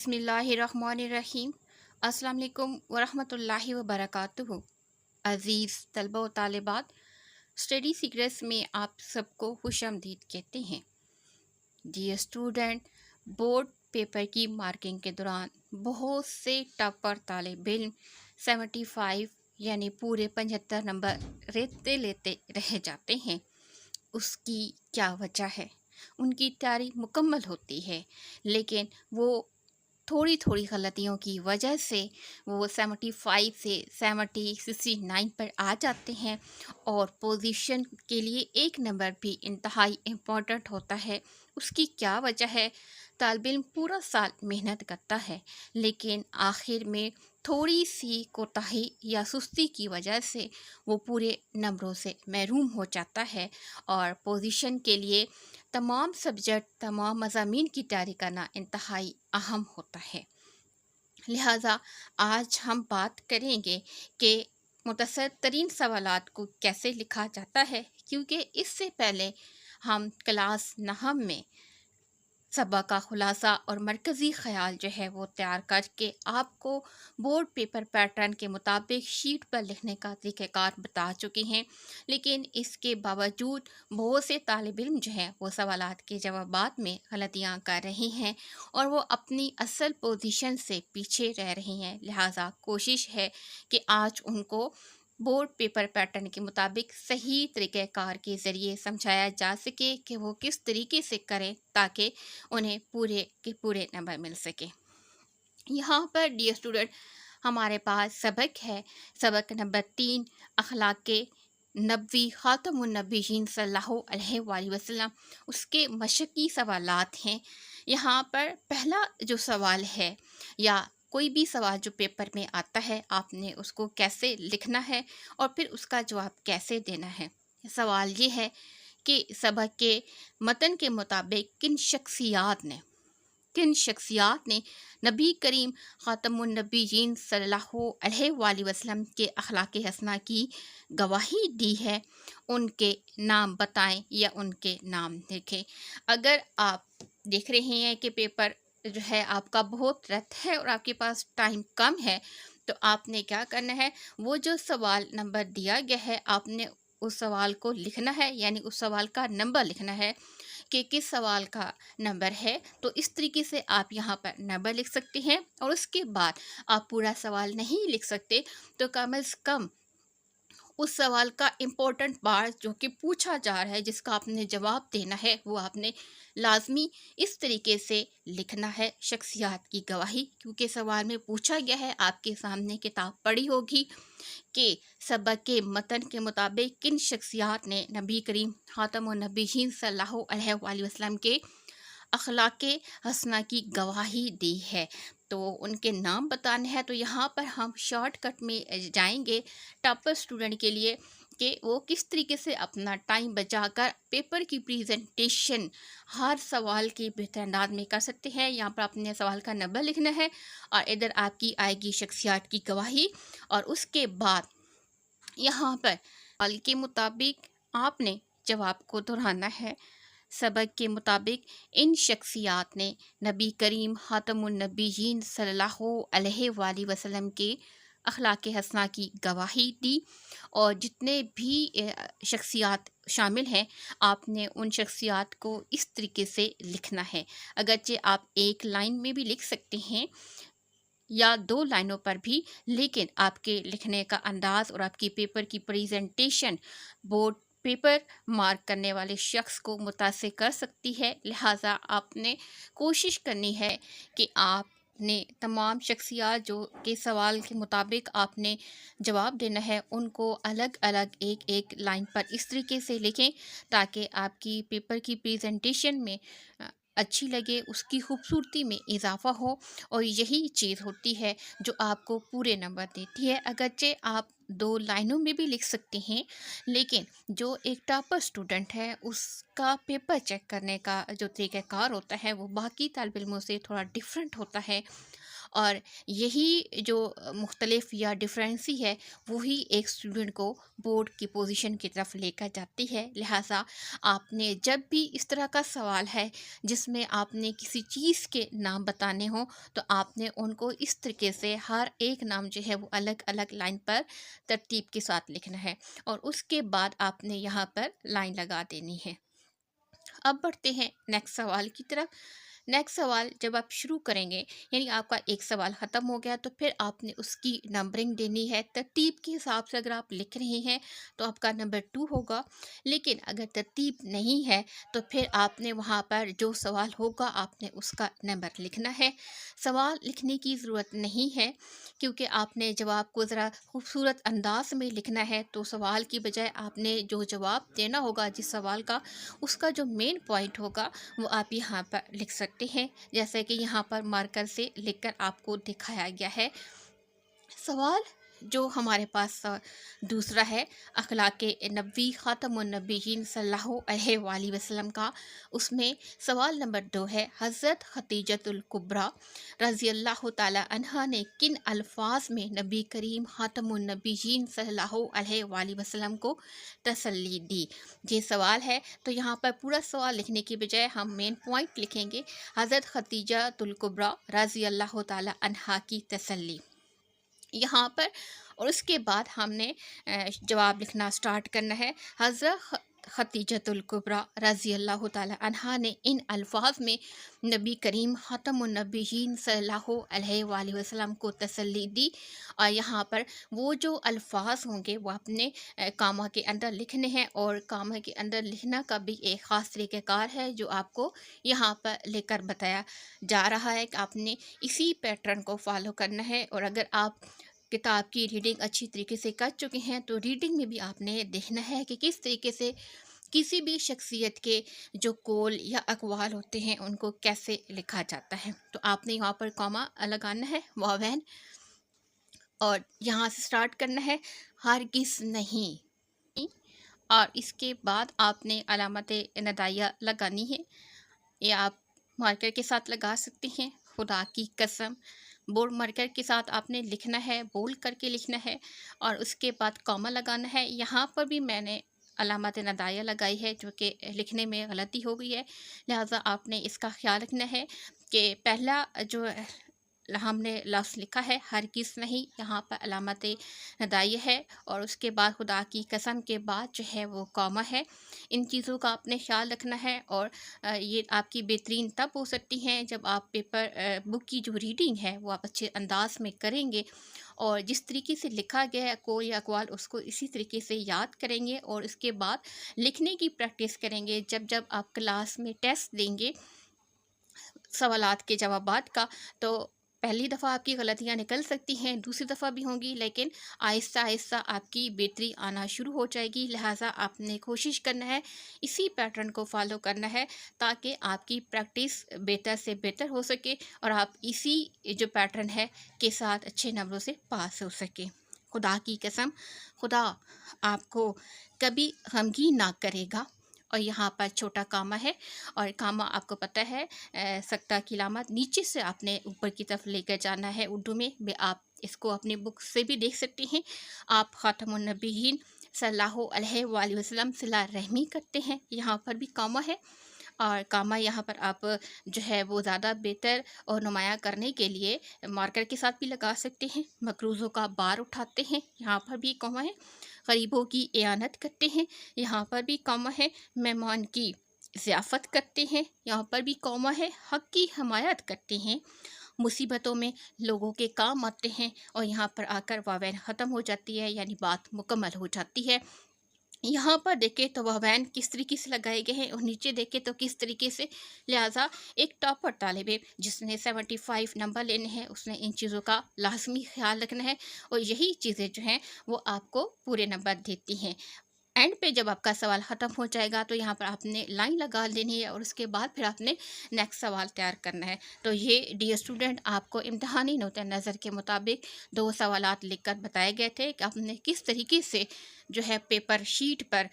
बिस्मिल्लाहिर्रहमानिर्रहीम। अस्सलाम वालेकुम वरहमतुल्लाहि वबरकातुहू। अज़ीज़ तलबा व तालिबात, स्टडी सीक्रेट्स में आप सबको खुशामदीद कहते हैं। डियर स्टूडेंट, बोर्ड पेपर की मार्किंग के दौरान बहुत से टॉपर तालिब इल्म 75 यानी पूरे 75 नंबर लेते रह जाते हैं। उसकी क्या वजह है? उनकी तैयारी मुकम्मल होती है, लेकिन वो थोड़ी थोड़ी गलतियों की वजह से वो 75 से 69 पर आ जाते हैं। और पोजीशन के लिए एक नंबर भी इंतहाई इम्पोर्टेंट होता है। उसकी क्या वजह है? तालिब इल्म पूरा साल मेहनत करता है, लेकिन आखिर में थोड़ी सी कोताही या सुस्ती की वजह से वो पूरे नंबरों से महरूम हो जाता है। और पोजीशन के लिए तमाम सब्जेक्ट, तमाम मज़ामीन की तैयारी करना इंतहाई अहम होता है। लिहाजा आज हम बात करेंगे कि मुख्तसर तरीन सवालात को कैसे लिखा जाता है, क्योंकि इससे पहले हम क्लास नहम में सबक का खुलासा और मरकज़ी ख़याल जो है वो तैयार करके आपको बोर्ड पेपर पैटर्न के मुताबिक शीट पर लिखने का तरीक़ाकार बता चुके हैं। लेकिन इसके बावजूद बहुत से तालिब इल्म जो हैं वो सवालात के जवाबात में गलतियाँ कर रही हैं और वो अपनी असल पोजीशन से पीछे रह रही हैं। लिहाजा कोशिश है कि आज उनको बोर्ड पेपर पैटर्न के मुताबिक सही तरीक़ेकार के ज़रिए समझाया जा सके कि वो किस तरीके से करें ताकि उन्हें पूरे के पूरे नंबर मिल सके। यहाँ पर डियर स्टूडेंट, हमारे पास सबक है, सबक नंबर 3, अखलाक नबवी ख़ातमुन नबीयीन सल्लल्लाहु अलैहि वसल्लम। उसके मशक़ी सवालात हैं। यहाँ पर पहला जो सवाल है या कोई भी सवाल जो पेपर में आता है, आपने उसको कैसे लिखना है और फिर उसका जवाब कैसे देना है। सवाल ये है कि सबक के मतन के मुताबिक किन शख्सियात ने नबी करीम ख़ातमुन नबीयीन सल्लल्लाहु अलैहि वसल्लम के अखलाक हसना की गवाही दी है, उनके नाम बताएं या उनके नाम लिखें। अगर आप देख रहे हैं कि पेपर जो है आपका बहुत रद्द है और आपके पास टाइम कम है, तो आपने क्या करना है, वो जो सवाल नंबर दिया गया है आपने उस सवाल को लिखना है, यानी उस सवाल का नंबर लिखना है कि किस सवाल का नंबर है। तो इस तरीके से आप यहाँ पर नंबर लिख सकते हैं और उसके बाद आप पूरा सवाल नहीं लिख सकते तो कम अज़ कम उस सवाल का इम्पोर्टेंट पार्ट जो कि पूछा जा रहा है, जिसका आपने जवाब देना है, वो आपने लाजमी इस तरीके से लिखना है, शख्सियात की गवाही। क्योंकि सवाल में पूछा गया है, आपके सामने किताब पड़ी होगी कि सबक के मतन के मुताबिक किन शख्सियात ने नबी करीम ख़ातमुन नबीयीन सल्लल्लाहु अलैहि वसल्लम के अखलाक हसना की गवाही दी है। तो उनके नाम बताने हैं। तो यहाँ पर हम शॉर्टकट में जाएंगे टॉपर स्टूडेंट के लिए कि वो किस तरीके से अपना टाइम बचाकर पेपर की प्रेजेंटेशन हर सवाल के बेहतर अंदाज में कर सकते हैं। यहाँ पर अपने सवाल का नंबर लिखना है और इधर आपकी आएगी शख्सियात की गवाही और उसके बाद यहाँ पर सवाल के मुताबिक आपने जवाब को दोहराना है। सबक के मुताबिक इन शख्सियात ने नबी करीम ख़ातमुन नबीयीन सल्लल्लाहु अलैहि वसल्लम के अखलाक हसना की गवाही दी। और जितने भी शख्सियात शामिल हैं, आपने उन शख्सियात को इस तरीके से लिखना है। अगरचे आप एक लाइन में भी लिख सकते हैं या दो लाइनों पर भी, लेकिन आपके लिखने का अंदाज़ और आपकी पेपर की प्रेजेंटेशन बोर्ड पेपर मार्क करने वाले शख्स को मुतासिर कर सकती है। लिहाजा आपने कोशिश करनी है कि आपने तमाम शख्सियात जो के सवाल के मुताबिक आपने जवाब देना है, उनको अलग अलग एक एक लाइन पर इस तरीके से लिखें ताकि आपकी पेपर की प्रेजेंटेशन में अच्छी लगे, उसकी खूबसूरती में इजाफ़ा हो। और यही चीज़ होती है जो आपको पूरे नंबर देती है। अगरचे आप दो लाइनों में भी लिख सकते हैं, लेकिन जो एक टॉपर स्टूडेंट है उसका पेपर चेक करने का जो तरीक़ाकार होता है वो बाकी तालिब इल्मों से थोड़ा डिफरेंट होता है। اور یہی جو مختلف یا ڈفرینسی ہے وہی ایک اسٹوڈنٹ کو بورڈ کی پوزیشن کی طرف لے کر جاتی ہے. لہٰذا آپ نے جب بھی اس طرح کا سوال ہے جس میں آپ نے کسی چیز کے نام بتانے ہوں تو آپ نے ان کو اس طریقے سے ہر ایک نام جو ہے وہ الگ الگ لائن پر ترتیب کے ساتھ لکھنا ہے اور اس کے بعد آپ نے یہاں پر لائن لگا دینی ہے. اب بڑھتے ہیں نیکسٹ سوال کی طرف. نیکسٹ سوال جب آپ شروع کریں گے یعنی آپ کا ایک سوال ختم ہو گیا تو پھر آپ نے اس کی نمبرنگ دینی ہے ترتیب کے حساب سے. اگر آپ لکھ رہے ہیں تو آپ کا نمبر 2 ہوگا، لیکن اگر ترتیب نہیں ہے تو پھر آپ نے وہاں پر جو سوال ہوگا آپ نے اس کا نمبر لکھنا ہے. سوال لکھنے کی ضرورت نہیں ہے کیونکہ آپ نے جواب کو ذرا خوبصورت انداز میں لکھنا ہے، تو سوال کی بجائے آپ نے جو جواب دینا ہوگا جس سوال کا اس کا جو مین پوائنٹ ہوگا وہ آپ یہاں پر لکھ سکتے ہیں، جیسے کہ یہاں پر مارکر سے لکھ کر آپ کو دکھایا گیا ہے. سوال جو ہمارے پاس دوسرا ہے اخلاق نبوی خاتم النبیین صلی اللہ علیہ وآلہ وسلم کا، اس میں سوال نمبر 2 ہے حضرت خدیجۃ الکبریٰ رضی اللہ تعالی عنہا نے کن الفاظ میں نبی کریم خاتم النبیین صلی اللہ علیہ وآلہ وسلم کو تسلی دی. یہ سوال ہے تو یہاں پر پورا سوال لکھنے کی بجائے ہم مین پوائنٹ لکھیں گے حضرت خدیجۃ الکبریٰ رضی اللہ تعالی عنہا کی تسلی یہاں پر. اور اس کے بعد ہم نے جواب لکھنا سٹارٹ کرنا ہے. حضرت خدیجۃ الکبریٰ رضی اللہ تعالی عنہا نے ان الفاظ میں نبی کریم خاتم النبیین صلی اللہ علیہ وآلہ وسلم کو تسلی دی. اور یہاں پر وہ جو الفاظ ہوں گے وہ اپنے کامہ کے اندر لکھنے ہیں، اور کامہ کے اندر لکھنا کا بھی ایک خاص طریقہ کار ہے جو آپ کو یہاں پر لے کر بتایا جا رہا ہے کہ آپ نے اسی پیٹرن کو فالو کرنا ہے. اور اگر آپ کتاب کی ریڈنگ اچھی طریقے سے کر چکے ہیں تو ریڈنگ میں بھی آپ نے دیکھنا ہے کہ کس طریقے سے کسی بھی شخصیت کے جو قول یا اقوال ہوتے ہیں ان کو کیسے لکھا جاتا ہے. تو آپ نے یہاں پر کامہ لگانا ہے واوین، اور یہاں سے سٹارٹ کرنا ہے ہرگز نہیں، اور اس کے بعد آپ نے علامت ندائیہ لگانی ہے. یہ آپ مارکر کے ساتھ لگا سکتے ہیں. خدا کی قسم بورڈ مارکر کے ساتھ آپ نے لکھنا ہے، بولڈ کر کے لکھنا ہے، اور اس کے بعد کامہ لگانا ہے. یہاں پر بھی میں نے علامت ندائیہ لگائی ہے جو کہ لکھنے میں غلطی ہو گئی ہے، لہٰذا آپ نے اس کا خیال رکھنا ہے کہ پہلا جو ہم نے لفظ لکھا ہے ہرگز نہیں، یہاں پر علامت ندائیہ ہے، اور اس کے بعد خدا کی قسم کے بعد جو ہے وہ کامہ ہے. ان چیزوں کا آپ نے خیال رکھنا ہے. اور یہ آپ کی بہترین تب ہو سکتی ہیں جب آپ پیپر بک کی جو ریڈنگ ہے وہ آپ اچھے انداز میں کریں گے، اور جس طریقے سے لکھا گیا ہے کوئی اقوال اس کو اسی طریقے سے یاد کریں گے، اور اس کے بعد لکھنے کی پریکٹس کریں گے. جب آپ کلاس میں ٹیسٹ دیں گے سوالات کے جوابات کا تو پہلی دفعہ آپ کی غلطیاں نکل سکتی ہیں، دوسری دفعہ بھی ہوں گی، لیکن آہستہ آہستہ آپ کی بہتری آنا شروع ہو جائے گی. لہٰذا آپ نے کوشش کرنا ہے اسی پیٹرن کو فالو کرنا ہے تاکہ آپ کی پریکٹس بہتر سے بہتر ہو سکے اور آپ اسی جو پیٹرن ہے کے ساتھ اچھے نمبروں سے پاس ہو سکے. خدا کی قسم خدا آپ کو کبھی غمگین نہ کرے گا. اور یہاں پر چھوٹا کامہ ہے، اور کامہ آپ کو پتہ ہے سکتہ کی علامت نیچے سے آپ نے اوپر کی طرف لے کر جانا ہے. اردو میں بھی آپ اس کو اپنی بک سے بھی دیکھ سکتے ہیں. آپ خاتم النبیین صلی اللہ علیہ وآلہ وسلم صلہ رحمی کرتے ہیں، یہاں پر بھی کامہ ہے، اور کامہ یہاں پر آپ جو ہے وہ زیادہ بہتر اور نمایاں کرنے کے لیے مارکر کے ساتھ بھی لگا سکتے ہیں. مقروضوں کا بار اٹھاتے ہیں، یہاں پر بھی کامہ ہے. غریبوں کی اعانت کرتے ہیں، یہاں پر بھی کامہ ہے. مہمان کی ضیافت کرتے ہیں، یہاں پر بھی کامہ ہے. حق کی حمایت کرتے ہیں، مصیبتوں میں لوگوں کے کام آتے ہیں، اور یہاں پر آ کر واوین ختم ہو جاتی ہے یعنی بات مکمل ہو جاتی ہے. یہاں پر دیکھیں تو واوین کس طریقے سے لگائے گئے ہیں اور نیچے دیکھیں تو کس طریقے سے. لہٰذا ایک ٹاپر طالب علم جس نے 75 نمبر لینے ہیں اس نے ان چیزوں کا لازمی خیال رکھنا ہے، اور یہی چیزیں جو ہیں وہ آپ کو پورے نمبر دیتی ہیں. एंड पे जब आपका सवाल ख़त्म हो जाएगा तो यहाँ पर आपने लाइन लगा लेनी है और उसके बाद फिर आपने नेक्स्ट सवाल तैयार करना है। तो ये डियर स्टूडेंट आपको इम्तहानी नुक्ते नज़र के मुताबिक 2 सवालात लिखकर बताए गए थे कि आपने किस तरीके से जो है पेपर शीट पर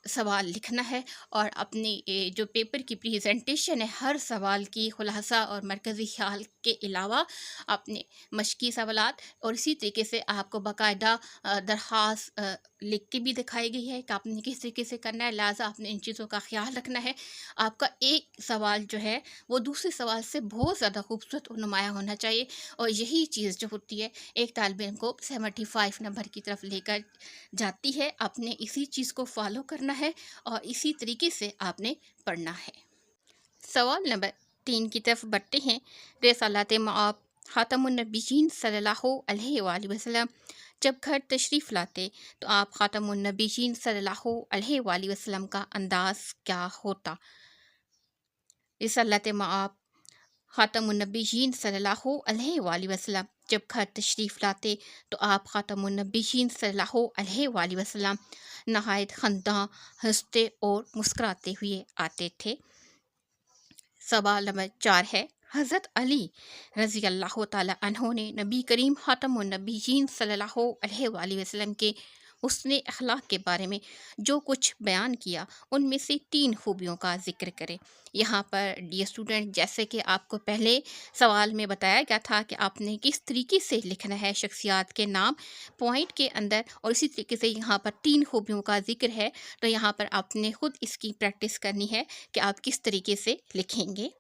सवाल लिखना है और अपनी जो पेपर की प्रेजेंटेशन है हर सवाल की खुलासा और मरकज़ी ख्याल के अलावा अपने मशकी सवालात और इसी तरीके से आपको बाकायदा दरख्वास्त लिख के भी दिखाई गई है कि आपने किस तरीके से करना है, लिहाजा आपने इन चीज़ों का ख्याल रखना है। आपका एक सवाल जो है वो दूसरे सवाल से बहुत ज़्यादा खूबसूरत और नुमाया होना चाहिए और यही चीज़ जो होती है एक तालिब इल्म को 75 नंबर की तरफ लेकर जाती है। आपने इसी चीज़ को फॉलो करना है और इसी तरीके से आपने पढ़ना है। सवाल नंबर 3 की तरफ बढ़ते हैं। रिसालत मआब ख़ातमुन्नबीयीन सल्लल्लाहु अलैहि वसल्लम जब घर तशरीफ़ लाते तो आप ख़ातमुन्नबीयीन सल्लल्लाहु अलैहि वसल्लम का अंदाज़ क्या होता? रिसालत मआब ख़ातमुन्नबीयीन सल्लल्लाहु अलैहि वसल्लम जब घर तशरीफ़ लाते तो आप ख़ातमुन्नबीयीन सल्लल्लाहु अलैहि वसल्लम नहायत ख़ंदा हंसते और मुस्कुराते हुए आते थे। सवाल नंबर 4 है, हज़रत अली रज़ी अल्लाह ताला अन्हो ने नबी करीम ख़ातमुन्नबीयीन सल्लल्लाहु अलैहि वसल्लम के हुस्न अखलाक के बारे में जो कुछ बयान किया उनमें से 3 खूबियों का जिक्र करें। यहाँ पर डियर स्टूडेंट जैसे कि आपको पहले सवाल में बताया गया था कि आपने किस तरीके से लिखना है शख्सियात के नाम पॉइंट के अंदर और इसी तरीके से यहाँ पर 3 खूबियों का जिक्र है, तो यहाँ पर आपने ख़ुद इसकी प्रैक्टिस करनी है कि आप किस तरीके से लिखेंगे।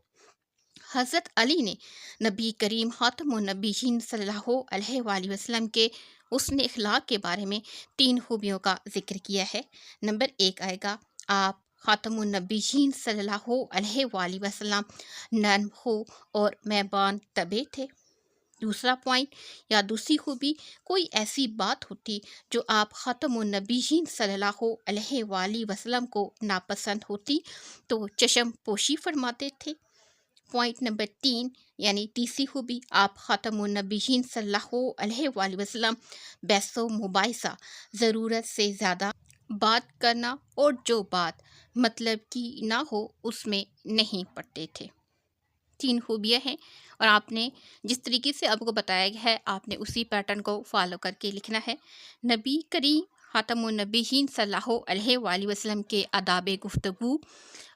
हज़रत अली ने नबी करीम ख़ातमुन्नबीयीन सल्लल्लाहु अलैहि वसल्लम के हुस्न अखलाक के बारे में 3 खूबियों का जिक्र किया है। नंबर 1 आएगा, आप ख़ातमुन्नबीयीन सल्लल्लाहु अलैहि वसल्लम नर्म खो और मेहरबान तबीयत थे। दूसरा पॉइंट या दूसरी खूबी, कोई ऐसी बात होती जो आप ख़ातमुन्नबीयीन सल्लल्लाहु अलैहि वसल्लम को नापसंद होती तो चश्म पोशी फरमाते थे। पॉइंट नंबर 3 यानी तीसरी खूबी, आप ख़ातमुन्नबीयीन सल्लल्लाहु अलैहि वसल्लम बहसो मुबाहिसा ज़रूरत से ज़्यादा बात करना और जो बात मतलब की ना हो उसमें नहीं पड़ते थे। 3 खूबियाँ हैं और आपने जिस तरीके से आपको बताया गया है आपने उसी पैटर्न को फॉलो करके लिखना है। नबी करीम ख़ातमुन्नबीयीन सल्लल्लाहु अलैहि वसल्लम के आदाब गुफ्तगू,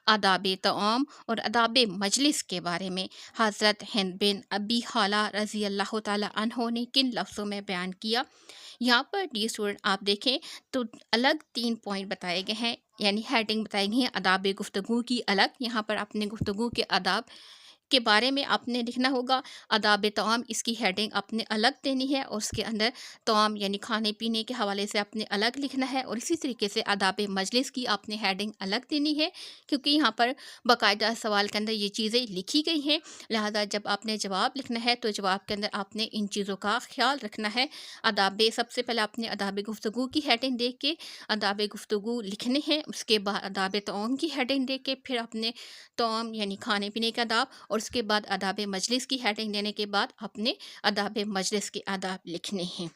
आदाब तआम और आदाब मजलिस के बारे में हज़रत हिंद बिन अबी हाला रज़ी अल्लाह ताला अन्हो ने किन लफ्ज़ों में बयान किया? यहाँ पर डियर स्टूडेंट आप देखें तो अलग 3 पॉइंट बताए गए हैं, यानी हेडिंग बताई गई है आदाब गुफ्तगू की अलग। यहाँ पर आपने गुफ्तगू के आदाब के बारे में आपने लिखना होगा। आदाब तआम इसकी हेडिंग आपने अलग देनी है और उसके अंदर तआम यानी खाने पीने के हवाले से आपने अलग लिखना है और इसी तरीके से आदाब मजलिस की आपने हेडिंग अलग देनी है, क्योंकि यहाँ पर बाकायदा सवाल के अंदर ये चीज़ें लिखी गई हैं। लिहाजा जब आपने जवाब लिखना है तो जवाब के अंदर आपने इन चीज़ों का ख्याल रखना है। सबसे पहले आपने आदाब गुफ्तगू की हेडिंग दे के आदाब गुफ्तगू लिखने हैं, उसके बाद आदाब तआम की हेडिंग दे के फिर आपने तआम यानी खाने पीने के आदाब और उसके बाद आदाब मजलिस की हेडिंग देने के बाद अपने आदाब मजलिस के आदाब लिखने हैं।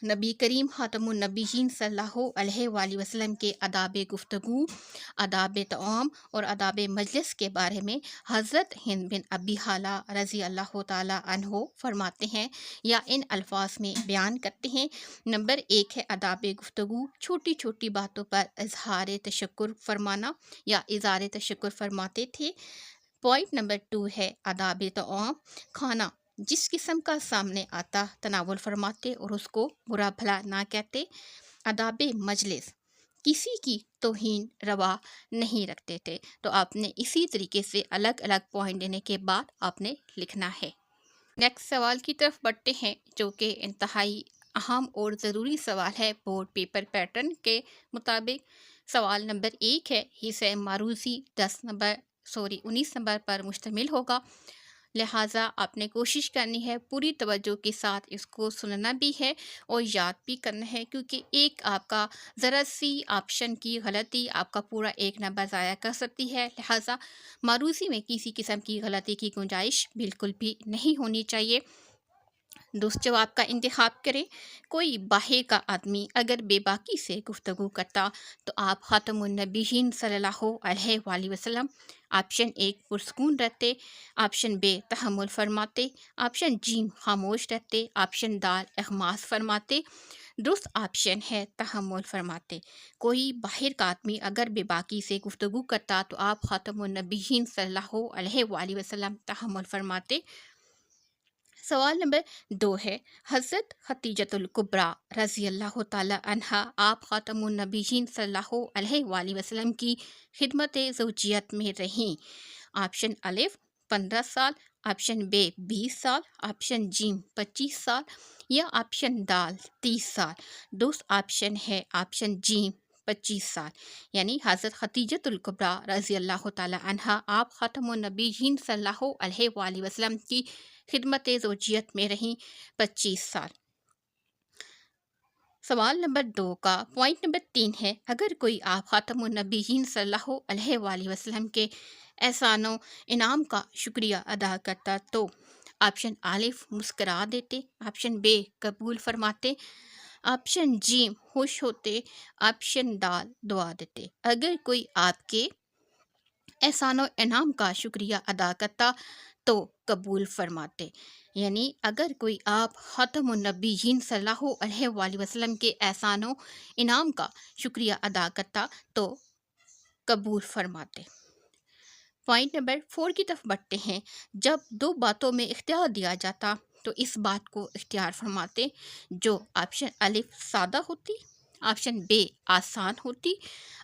नबी करीम ख़ातमुन्नबीयीन सल्लल्लाहु अलैहि वसल्लम के आदाब गुफ्तगू, आदाब तआम और आदाब मजलिस के बारे में हज़रत हिंद बिन अबी हाला रज़ी अल्लाह ताला अन्हो फरमाते हैं या इन अल्फाज में बयान करते हैं। नंबर 1 है आदाब गुफ्तगू, छोटी छोटी बातों पर इजहार तशक्कुर फरमाना या इज़हार तशक्कुर फरमाते थे। पॉइंट नंबर 2 है आदाब तआम, खाना जिस किस्म का सामने आता तनावुल फरमाते और उसको बुरा भला ना कहते। आदाब मजलिस, किसी की तौहीन रवा नहीं रखते थे। तो आपने इसी तरीके से अलग अलग पॉइंट देने के बाद आपने लिखना है। नेक्स्ट सवाल की तरफ बढ़ते हैं जो कि इंतहाई अहम और ज़रूरी सवाल है बोर्ड पेपर पैटर्न के मुताबिक। सवाल नंबर 1 है, हिस्सा मारूजी 19 नंबर पर मुश्तमिल होगा, लिहाजा आपने कोशिश करनी है पूरी तवज्जो के साथ इसको सुनना भी है और याद भी करना है, क्योंकि एक आपका ज़रा सी ऑप्शन की गलती आपका पूरा 1 नंबर ज़ाया कर सकती है। लिहाजा मारूसी में किसी किस्म की गलती की गुंजाइश बिल्कुल भी नहीं होनी चाहिए। دوست جواب کا انتخاب کریں۔ کوئی باہر کا آدمی اگر بے باکی سے گفتگو کرتا تو آپ خاتم النبیین صلی اللہ علیہ وآلہ وسلم آپشن 1 پرسکون رہتے، آپشن بے تحمل فرماتے، آپشن جیم خاموش رہتے، آپشن دال اغماس فرماتے۔ درست آپشن ہے تحمل فرماتے۔ کوئی باہر کا آدمی اگر بے باکی سے گفتگو کرتا تو آپ خاتم النبیین صلی اللہ علیہ وآلہ وسلم تحمل فرماتے۔ سوال نمبر 2 ہے، حضرت خدیجۃ الکبریٰ رضی اللہ تعالی عنہا آپ خاتم النبیین صلی اللہ علیہ وآلہ وسلم کی خدمت زوجیت میں رہیں۔ آپشن الف 15 سال، آپشن بے 20 سال، آپشن جیم 25 سال یا آپشن دال 30 سال۔ دوست آپشن ہے آپشن جیم 25 سال، یعنی حضرت خدیجۃ الکبریٰ رضی اللہ تعالی عنہا آپ خاتم النبیین صلی اللہ علیہ وآلہ وسلم کی خدمت زوجیت میں رہیں 25 سال۔ سوال نمبر 2 کا پوائنٹ نمبر 3 ہے، اگر کوئی آپ خاتم النبیین صلی اللہ علیہ وآلہ وسلم کے احسان و انعام کا شکریہ ادا کرتا تو آپشن الف مسکرا دیتے، آپشن بے قبول فرماتے، آپشن جیم خوش ہوتے، آپشن دال دعا دیتے۔ اگر کوئی آپ کے احسان و انعام کا شکریہ ادا کرتا تو قبول فرماتے، یعنی اگر کوئی آپ خاتم النبیین صلی اللہ علیہ وآلہ وسلم کے احسان و انعام کا شکریہ ادا کرتا تو قبول فرماتے۔ پوائنٹ نمبر 4 کی طرف بڑھتے ہیں، جب 2 باتوں میں اختیار دیا جاتا تو اس بات کو اختیار فرماتے جو آپشن الف سادہ ہوتی، آپشن بے آسان ہوتی،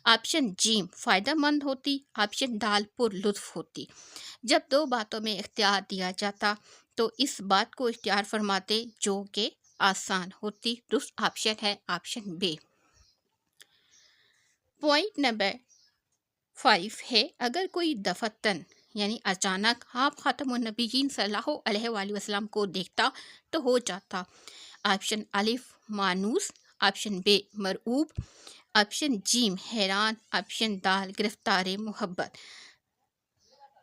آپشن جیم فائدہ مند ہوتی، آپشن دال پر لطف ہوتی۔ جب 2 باتوں میں اختیار دیا جاتا تو اس بات کو اختیار فرماتے جو کہ آسان ہوتی۔ درست آپشن ہے آپشن بے۔ پوائنٹ نمبر 5 ہے، اگر کوئی دفتن یعنی اچانک آپ خاتم النبیین صلی اللہ علیہ وآلہ وسلم کو دیکھتا تو ہو جاتا۔ آپشن الف مانوس، آپشن بے مرعوب، آپشن جیم حیران، آپشن دال گرفتار محبت۔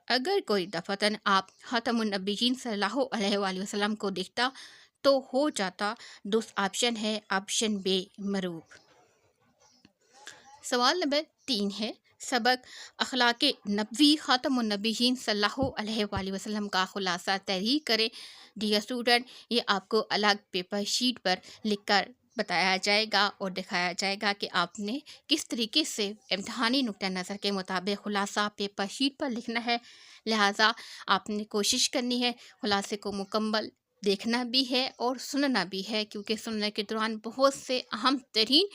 اگر کوئی دفتن آپ خاتم النبیین صلی اللہ علیہ وآلہ وسلم کو دیکھتا تو ہو جاتا۔ درست آپشن ہے آپشن بے مرعوب۔ سوال نمبر 3 ہے، سبق اخلاق نبوی خاتم النبیین صلی اللہ علیہ وآلہ وسلم کا خلاصہ تحریر کریں۔ ڈیئر اسٹوڈنٹ، یہ آپ کو الگ پیپر شیٹ پر لکھ کر بتایا جائے گا اور دکھایا جائے گا کہ آپ نے کس طریقے سے امتحانی نقطہ نظر کے مطابق خلاصہ پیپر شیٹ پر لکھنا ہے۔ لہٰذا آپ نے کوشش کرنی ہے خلاصے کو مکمل دیکھنا بھی ہے اور سننا بھی ہے، کیونکہ سننے کے دوران بہت سے اہم ترین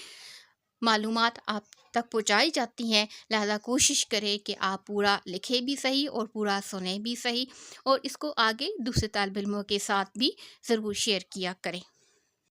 معلومات آپ تک پہنچائی جاتی ہیں۔ لہذا کوشش کریں کہ آپ پورا لکھیں بھی صحیح اور پورا سنیں بھی صحیح، اور اس کو آگے دوسرے طالب علموں کے ساتھ بھی ضرور شیئر کیا کریں۔